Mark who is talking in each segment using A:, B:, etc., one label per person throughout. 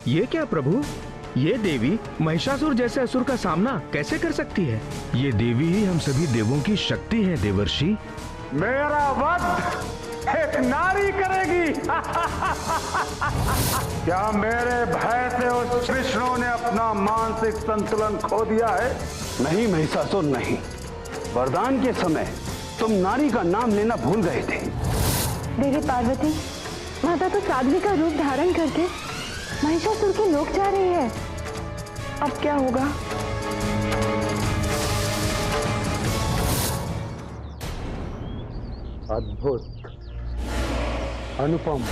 A: ये क्या प्रभु, ये देवी महिषासुर जैसे असुर का सामना कैसे कर सकती है? ये देवी ही हम सभी देवों की शक्ति है देवर्षि।
B: मेरा वध एक नारी करेगी। क्या मेरे भय से उस विष्णु ने अपना मानसिक संतुलन खो दिया है?
C: नहीं महिषासुर नहीं, वरदान के समय तुम नारी का नाम लेना भूल गए थे।
D: देवी पार्वती, माता तो साध्वी का रूप धारण करके महिषासुर के लोक जा रही है। अब क्या होगा?
B: अद्भुत, अनुपम,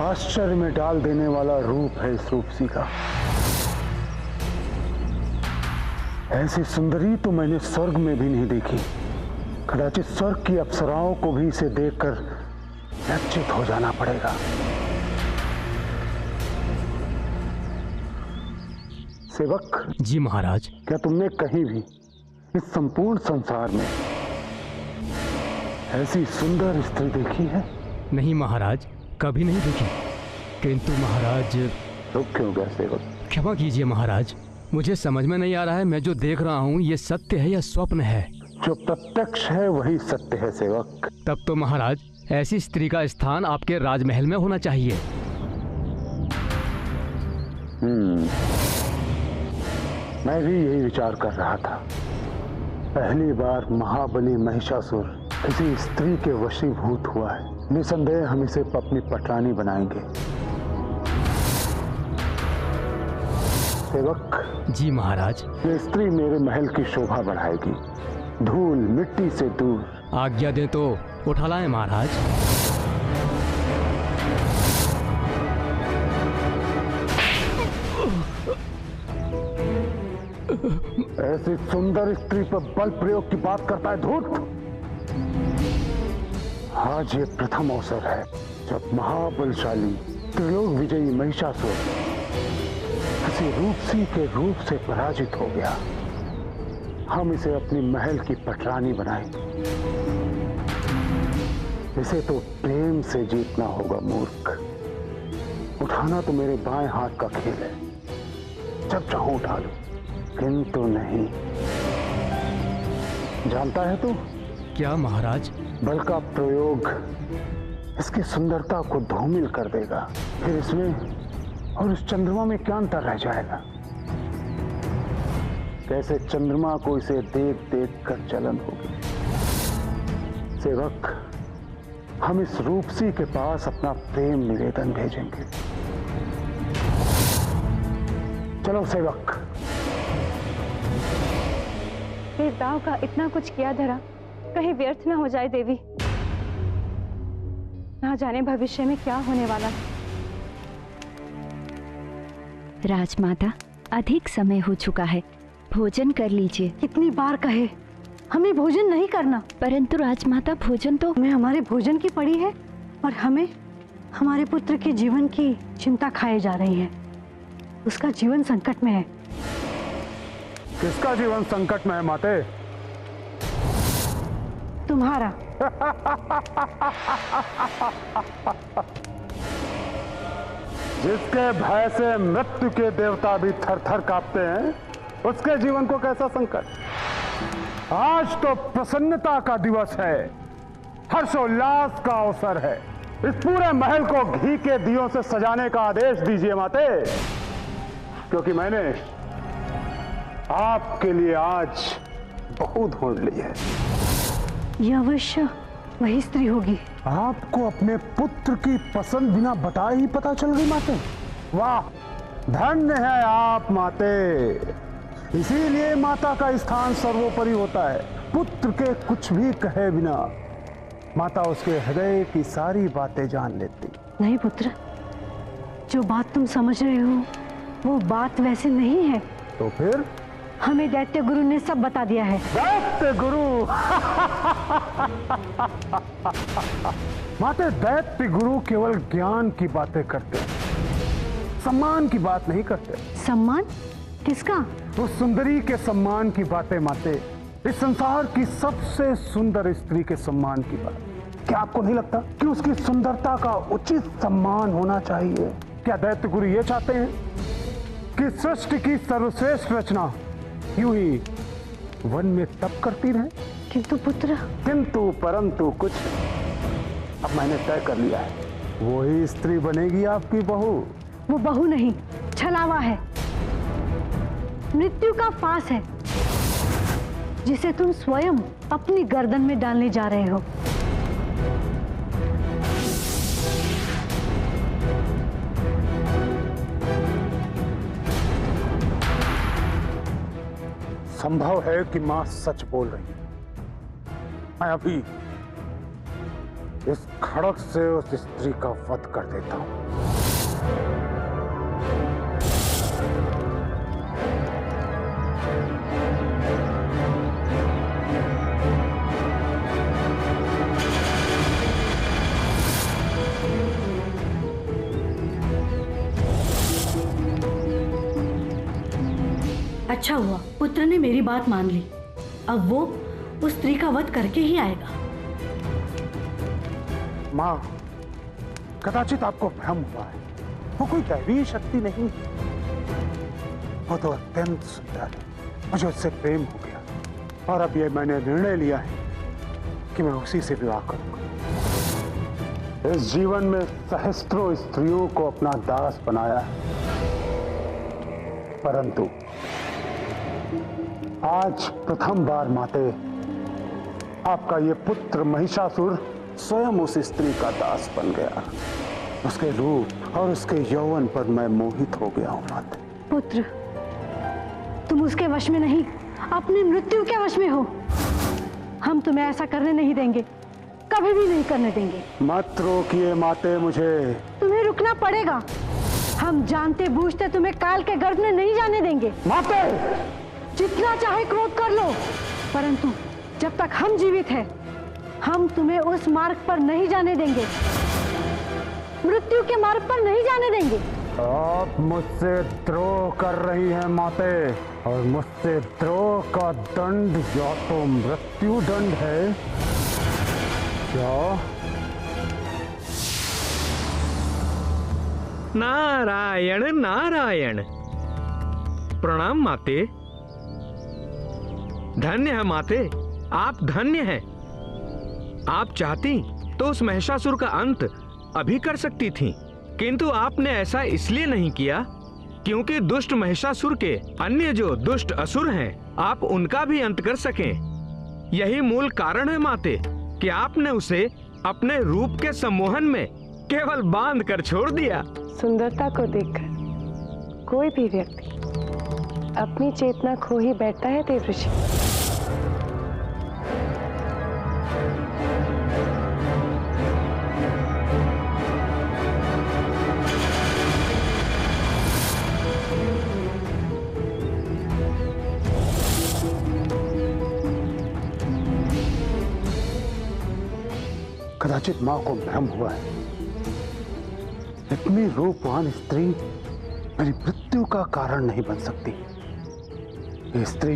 B: आश्चर्य में डाल देने वाला रूप है इस रूपसी का। ऐसी सुंदरी तो मैंने स्वर्ग में भी नहीं देखी। कदाचित स्वर्ग की अप्सराओं को भी इसे देखकर लज्जित हो जाना पड़ेगा। सेवक
E: जी महाराज।
B: क्या तुमने कहीं भी इस संपूर्ण संसार में ऐसी सुंदर स्त्री देखी है?
E: नहीं महाराज, कभी नहीं देखी। किंतु महाराज।
B: रुक क्यों गए सेवक?
E: क्षमा कीजिए महाराज, मुझे समझ में नहीं आ रहा है मैं जो देख रहा हूँ ये सत्य है या स्वप्न है।
B: जो प्रत्यक्ष है वही सत्य है सेवक।
E: तब तो महाराज ऐसी स्त्री का स्थान आपके राजमहल में होना चाहिए।
B: मैं भी यही विचार कर रहा था। पहली बार महाबली महिषासुर किसी स्त्री के वशीभूत हुआ है। निसंदेह हम इसे अपनी पटरानी बनाएंगे। सेवक
E: जी महाराज।
B: ये स्त्री मेरे महल की शोभा बढ़ाएगी, धूल मिट्टी से दूर।
E: आज्ञा दें तो उठा लाएं महाराज।
B: ऐसी सुंदर स्त्री पर बल प्रयोग की बात करता है धूर्त। आज ये प्रथम अवसर है जब महाबलशाली त्रिलोक विजयी महिषासुर किसी रूपसी के रूप से पराजित हो गया। हम इसे अपनी महल की पटरानी बनाएंगे। इसे तो प्रेम से जीतना होगा मूर्ख। उठाना तो मेरे बाएं हाथ का खेल है, जब चाहूं उठा लो, किंतु नहीं। जानता है तू?
E: क्या महाराज?
B: बल का प्रयोग इसकी सुंदरता को धूमिल कर देगा। फिर इसमें और इस चंद्रमा में क्या अंतर रह जाएगा? कैसे चंद्रमा को इसे देख देख कर जलन होगी। सेवक, हम इस रूपसी के पास अपना प्रेम निवेदन भेजेंगे। चलो सेवक।
D: इस दाव का इतना कुछ किया धरा कहीं व्यर्थ ना हो जाए देवी। ना जाने भविष्य में क्या होने वाला है।
F: राजमाता, अधिक समय हो चुका है, भोजन कर लीजिए।
D: कितनी बार कहे हमें भोजन नहीं करना।
F: परंतु राजमाता भोजन तो
D: हमें हमारे भोजन की पड़ी है और हमें हमारे पुत्र के जीवन की चिंता खाए जा रही है। उसका जीवन संकट में है।
B: किसका जीवन संकट में है माते?
D: तुम्हारा।
B: जिसके भय से मृत्यु के देवता भी थर थर कांपते हैं, उसके जीवन को कैसा संकट? आज तो प्रसन्नता का दिवस है, हर्षोल्लास का अवसर है। इस पूरे महल को घी के दियों से सजाने का आदेश दीजिए माते, क्योंकि मैंने आपके लिए आज बहू ढूंढ ली है।
D: यह अवश्य वही स्त्री होगी।
B: आपको अपने पुत्र की पसंद बिना बताए ही पता चल गई माते। वाह, धन्य है आप माते। इसीलिए माता का स्थान सर्वोपरि होता है। पुत्र के कुछ भी कहे बिना माता उसके हृदय की सारी बातें जान लेती।
D: नहीं पुत्र, जो बात तुम समझ रहे हो वो बात वैसे नहीं है।
B: तो फिर?
D: हमें दैत्य गुरु ने सब बता दिया है।
B: दैत्य गुरु? माते, दैत्य गुरु केवल ज्ञान की बातें करते हैं, सम्मान की बात नहीं करते।
D: सम्मान? किसका?
B: उस सुंदरी के सम्मान की बातें माते, इस संसार की सबसे सुंदर स्त्री के सम्मान की बात। क्या आपको नहीं लगता कि उसकी सुंदरता का उचित सम्मान होना चाहिए? क्या दैत्य गुरु ये चाहते हैं कि सृष्टि की सर्वश्रेष्ठ रचना यूं ही वन में तप करती रहे?
D: किंतु पुत्र,
B: किंतु परंतु कुछ अब मैंने तय कर लिया है, वही स्त्री बनेगी आपकी बहू।
D: वो बहू नहीं, छलावा है, मृत्यु का फांस है, जिसे तुम स्वयं अपनी गर्दन में डालने जा रहे हो।
B: संभव है कि मां सच बोल रही है। मैं अभी इस खड़क से उस स्त्री का वध कर देता हूं।
G: अच्छा हुआ पुत्र ने मेरी बात मान ली। अब वो उस स्त्री का वध करके ही आएगा।
B: मां, कदाचित आपको भ्रम हुआ है, वो कोई दैवीय शक्ति नहीं है। वो तो अत्यंत सुंदर है, मुझे उससे प्रेम हो गया और अब ये मैंने निर्णय लिया है कि मैं उसी से विवाह करूंगा। इस जीवन में सहस्त्रों स्त्रियों को अपना दास बनाया है, परंतु आज प्रथम बार माते आपका ये पुत्र महिषासुर स्वयं उस स्त्री का दास बन गया। उसके रूप और उसके यौवन पर मैं मोहित हो गया हूं माते।
D: पुत्र, तुम उसके वश में नहीं, अपनी मृत्यु के वश में हो। हम तुम्हें ऐसा करने नहीं देंगे, कभी भी नहीं करने देंगे।
B: मत रोकिए माते मुझे।
D: तुम्हें रुकना पड़ेगा। हम जानते बूझते तुम्हें काल के गर्भ में नहीं जाने देंगे।
B: माते,
D: जितना चाहे क्रोध कर लो, परंतु जब तक हम जीवित हैं, हम तुम्हें उस मार्ग पर नहीं जाने देंगे, मृत्यु के मार्ग पर नहीं जाने देंगे।
B: आप मुझसे द्रोह कर रही हैं माते, और मुझसे द्रोह का दंड या तो मृत्यु दंड है या
A: नारायण नारायण। प्रणाम माते। धन्य है माते, आप धन्य हैं। आप चाहती तो उस महिषासुर का अंत अभी कर सकती थीं, किंतु आपने ऐसा इसलिए नहीं किया क्योंकि दुष्ट महिषासुर के अन्य जो दुष्ट असुर हैं, आप उनका भी अंत कर सकें। यही मूल कारण है माते कि आपने उसे अपने रूप के सम्मोहन में केवल बांध कर छोड़ दिया।
D: सुंदरता को देखकर कोई भी व्यक्ति अपनी चेतना खो ही बैठता है देवऋषि।
B: कदाचित मां को भ्रम हुआ है। इतनी रूपवान स्त्री मेरी मृत्यु का कारण नहीं बन सकती। ये स्त्री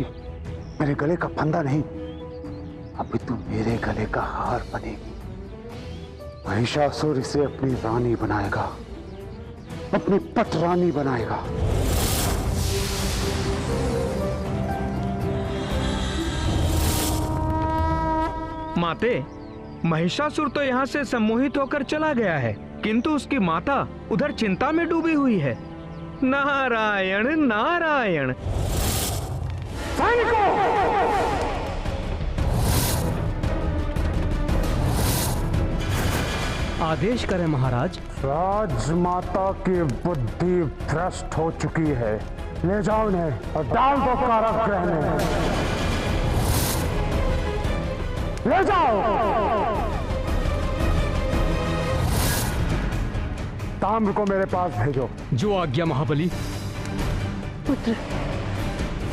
B: मेरे गले का फंदा नहीं, अभी तो मेरे गले का हार बनेगी। महिषासुर इसे अपनी रानी बनाएगा, अपनी पट रानी बनाएगा।
A: माते, महिषासुर तो यहाँ से सम्मोहित होकर चला गया है, किंतु उसकी माता उधर चिंता में डूबी हुई है। नारायण नारायण।
E: आदेश करें महाराज।
B: राजमाता की बुद्धि भ्रष्ट हो चुकी है, ले जाओ इन्हें और डाल दो कारागृह में। ले जाओ। ताम्र को मेरे पास भेजो।
E: जो आज्ञा महाबली।
D: पुत्र,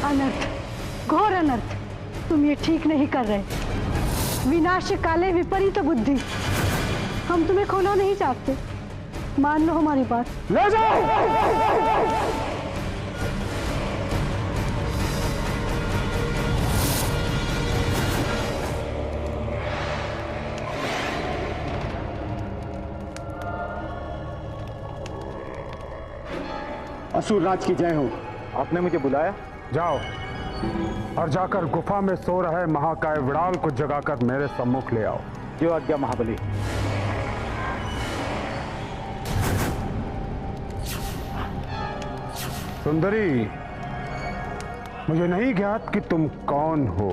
D: अनर्थ, घोर अनर्थ। तुम ये ठीक नहीं कर रहे। विनाश काले विपरीत बुद्धि। हम तुम्हें खोना नहीं चाहते, मान लो हमारी बात।
B: ले जाओ। असुर राज की जय हो। आपने मुझे बुलाया? जाओ और जाकर गुफा में सो रहे महाकाय विड़ाल को जगाकर मेरे सम्मुख ले आओ। जो आज्ञा महाबली। सुंदरी, मुझे नहीं ज्ञात कि तुम कौन हो,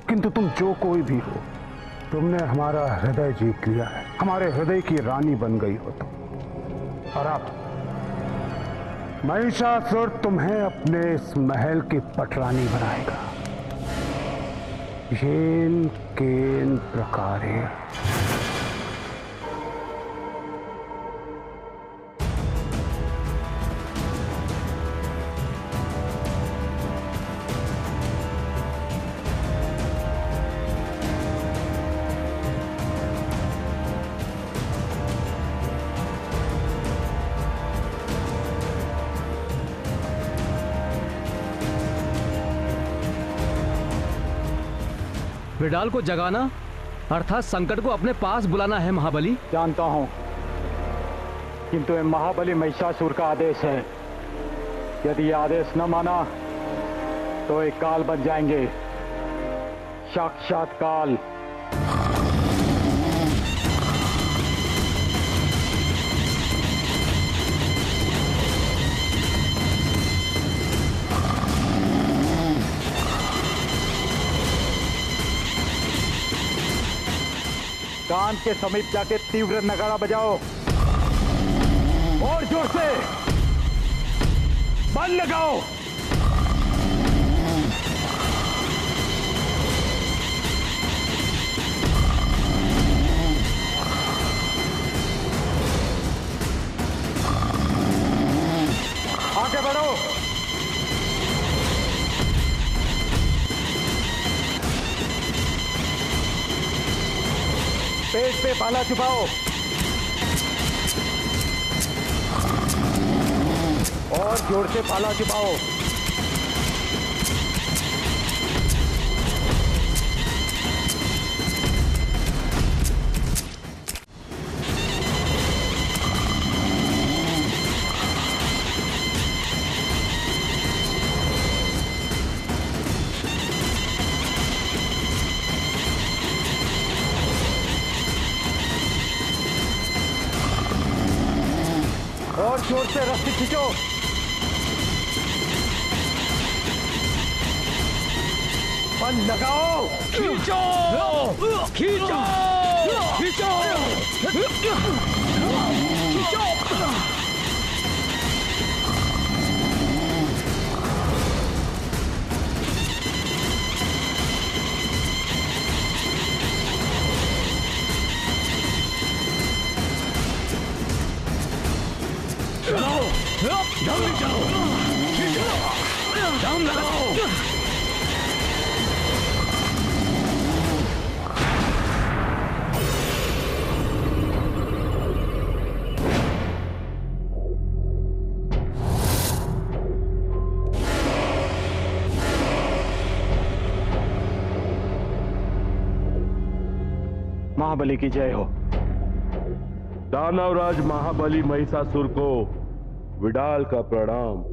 B: किंतु तुम जो कोई भी हो, तुमने हमारा हृदय जीत लिया है। हमारे हृदय की रानी बन गई हो तुम। और अब महिषासुर तुम्हें अपने इस महल की पटरानी बनाएगा। येन केन प्रकारे।
E: विडाल को जगाना अर्थात संकट को अपने पास बुलाना है महाबली।
B: जानता हूं, किंतु ये महाबली महिषासुर का आदेश है। यदि ये आदेश न माना तो एक काल बन जाएंगे, साक्षात काल। कान के समीप जाके तीव्र नगाड़ा बजाओ और जोर से बल लगाओ। आगे बढ़ो। पेट पे भाला चुपाओ और जोर से भाला चुपाओ। और जोर से रस्सी खींचो। बल लगाओ।
E: खींचो खींचो खींचो खींचो। जल्दी चलो, दम लगाओ।
B: महाबली की जय हो।
H: दानवराज महाबली महिषासुर को विडाल का प्रणाम।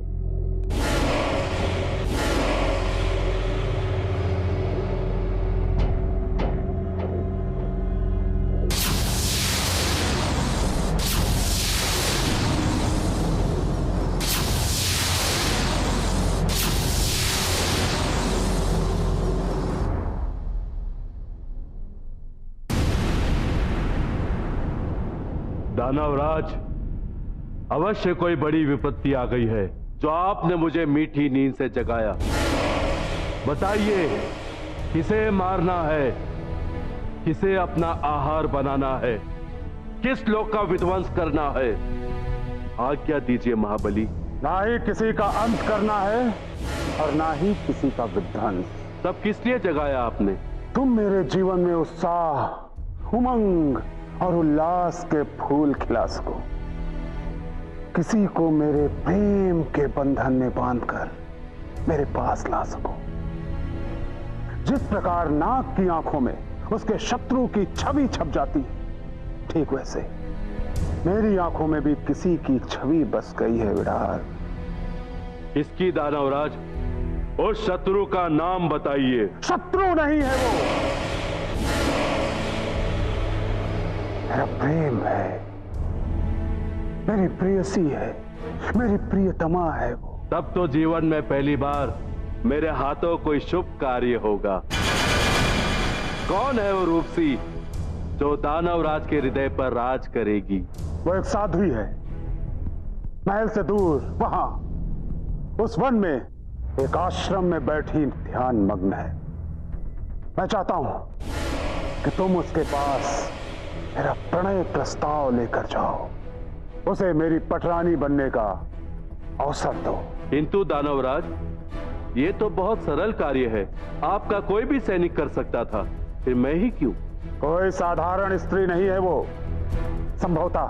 H: दानवराज, अवश्य कोई बड़ी विपत्ति आ गई है जो आपने मुझे मीठी नींद से जगाया। बताइए, किसे मारना है, किसे अपना आहार बनाना है, किस लोक का विध्वंस करना है? आज्ञा दीजिए महाबली।
B: ना ही किसी का अंत करना है और ना ही किसी का विध्वंस।
H: तब किस लिए जगाया आपने?
B: तुम मेरे जीवन में उत्साह, उमंग और उल्लास के फूल खिला सको, किसी को मेरे प्रेम के बंधन में बांधकर मेरे पास ला सको। जिस प्रकार नाग की आंखों में उसके शत्रु की छवि छप जाती है, ठीक वैसे मेरी आंखों में भी किसी की छवि बस गई है विडाल।
H: इसकी दानवराज, उस शत्रु का नाम बताइए।
B: शत्रु नहीं है वो, मेरा प्रेम है, मेरी प्रेयसी है, मेरी प्रियतमा है वो।
H: तब तो जीवन में पहली बार मेरे हाथों कोई शुभ कार्य होगा। कौन है वो रूपसी जो दानवराज के हृदय पर राज करेगी?
B: वो एक साध्वी है, महल से दूर वहां उस वन में एक आश्रम में बैठी ध्यान मग्न है। मैं चाहता हूं कि तुम उसके पास मेरा प्रणय प्रस्ताव लेकर जाओ, उसे मेरी पटरानी बनने का अवसर दो।
H: किंतु दानवराज, ये तो बहुत सरल कार्य है, आपका कोई भी सैनिक कर सकता था, फिर मैं ही क्यों?
B: कोई साधारण स्त्री नहीं है वो। संभवतः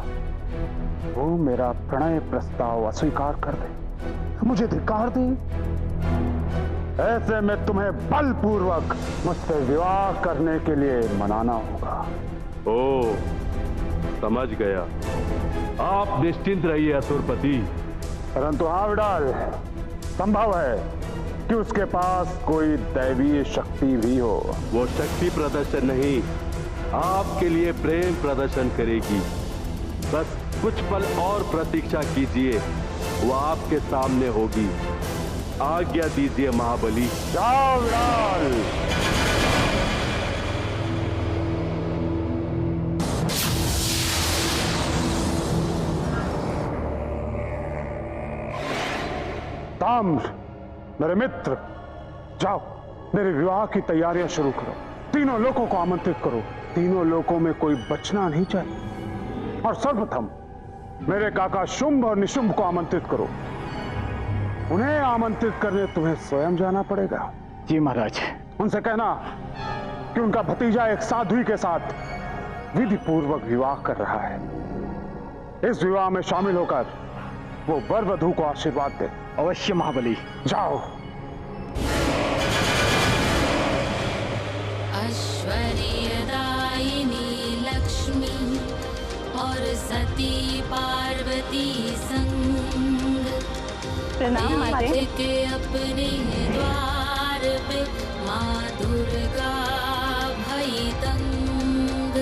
B: वो मेरा प्रणय प्रस्ताव अस्वीकार कर दे, मुझे धिक्कार दे। ऐसे में तुम्हें बलपूर्वक मुझसे विवाह करने के लिए मनाना होगा।
H: ओ, समझ गया। आप निश्चिंत रहिए असुरपति।
B: परंतु हाँ विडाल, संभव है कि उसके पास कोई दैवीय शक्ति भी हो।
H: वो शक्ति प्रदर्शन नहीं, आपके लिए प्रेम प्रदर्शन करेगी। बस कुछ पल और प्रतीक्षा कीजिए, वो आपके सामने होगी। आज्ञा दीजिए महाबली।
B: जाओ विडाल। ताम्र, मेरे मित्र, जाओ मेरे विवाह की तैयारियां शुरू करो। तीनों लोगों को आमंत्रित करो, तीनों लोगों में कोई बचना नहीं चाहिए। और सर्वप्रथम मेरे काका शुंभ और निशुंभ को आमंत्रित करो। उन्हें आमंत्रित करने तुम्हें स्वयं जाना पड़ेगा।
C: जी महाराज।
B: उनसे कहना कि उनका भतीजा एक साध्वी के साथ विधि पूर्वक विवाह कर रहा है। इस विवाह में शामिल होकर वो वर वधू को आशीर्वाद दे।
C: अवश्य महाबली।
B: जाओ।
I: ऐश्वर्यदायिनी लक्ष्मी और सती पार्वती संग,
D: प्रणाम माते।
I: के अपने द्वार पे माँ दुर्गा भई तंग।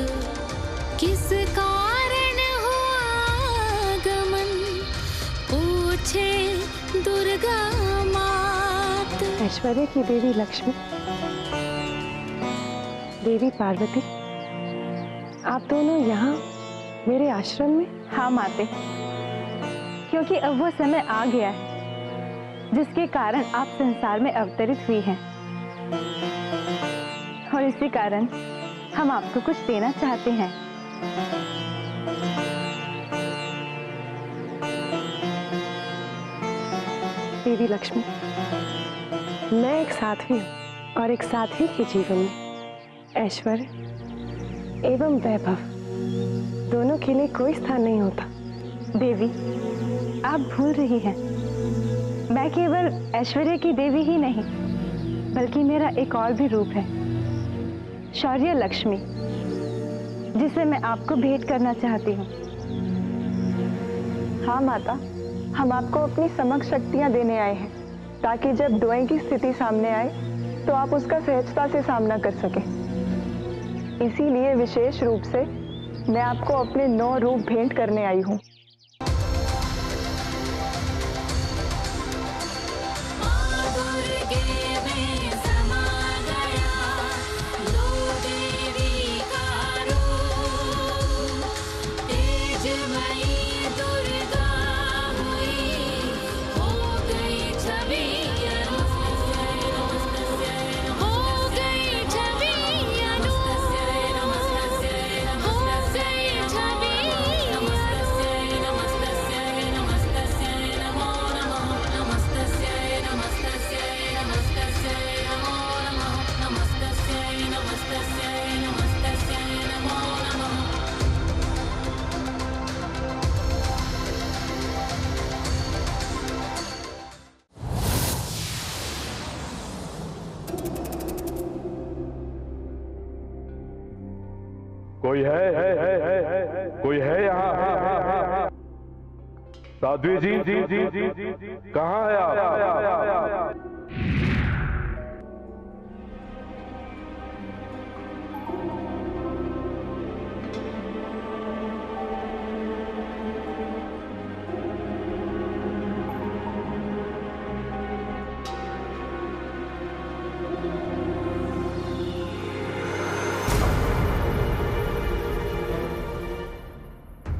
I: किस कारण हुआ आगमन, पूछे दुर्गा मात।
D: ऐश्वर्य की देवी लक्ष्मी, देवी पार्वती, आप दोनों यहाँ मेरे आश्रम में?
F: हाँ माते, क्योंकि अब वो समय आ गया है जिसके कारण आप संसार में अवतरित हुई हैं, और इसी कारण हम आपको कुछ देना चाहते हैं।
D: देवी लक्ष्मी, मैं एक साध्वी हूँ और एक साध्वी के जीवन में ऐश्वर्य एवं वैभव दोनों के लिए कोई स्थान नहीं होता।
F: देवी, आप भूल रही हैं, मैं केवल ऐश्वर्य की देवी ही नहीं, बल्कि मेरा एक और भी रूप है, शौर्य लक्ष्मी, जिसे मैं आपको भेंट करना चाहती हूँ।
J: हाँ माता, हम आपको अपनी समक्ष शक्तियाँ देने आए हैं, ताकि जब द्वय की स्थिति सामने आए तो आप उसका सहजता से सामना कर सकें। इसीलिए विशेष रूप से मैं आपको अपने 9 रूप भेंट करने आई हूँ।
H: कोई है? कोई है यहाँ? साध्वी जी कहाँ है आप?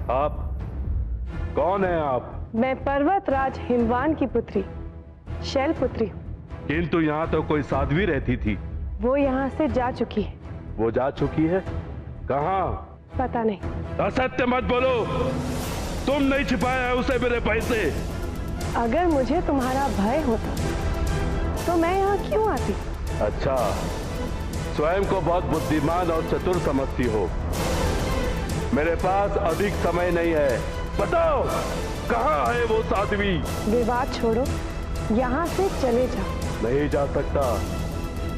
H: आप कौन है आप?
J: मैं पर्वतराज हिमवान की पुत्री शैलपुत्री हूँ।
H: किंतु यहाँ तो कोई साध्वी रहती थी।
J: वो यहाँ से जा चुकी है।
H: वो जा चुकी है? कहाँ?
J: पता नहीं।
H: असत्य मत बोलो, तुम नहीं छिपाया है उसे मेरे पैसे।
J: अगर मुझे तुम्हारा भय होता तो मैं यहाँ क्यों आती?
H: अच्छा, स्वयं को बहुत बुद्धिमान और चतुर समझती हो। मेरे पास अधिक समय नहीं है, बताओ कहाँ है वो साध्वी?
J: विवाद छोड़ो, यहाँ से चले जाओ।
H: नहीं जा सकता,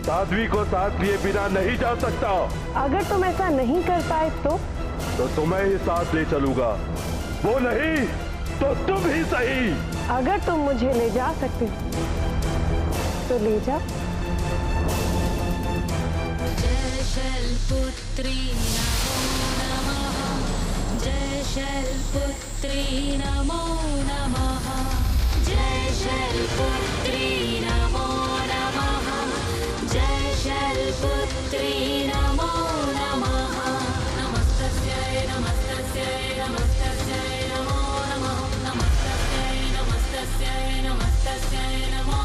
H: साध्वी को साथ लिए बिना नहीं जा सकता।
J: अगर तुम ऐसा नहीं कर पाए तो
H: तुम्हें ही साथ ले चलूंगा, वो नहीं तो तुम ही सही।
J: अगर तुम मुझे ले जा सकते हो तो ले जाओ।
I: जय शैलपुत्री नमो नमः, जय शैलपुत्री नमो नमः, जय शैलपुत्री नमो नमः, जय शैलपुत्री नमो नमः। नमस्तस्यै नमस्तस्यै नमस्तस्यै नमो नमः, नमस्तस्यै नमस्तस्यै नमस्तस्यै नमो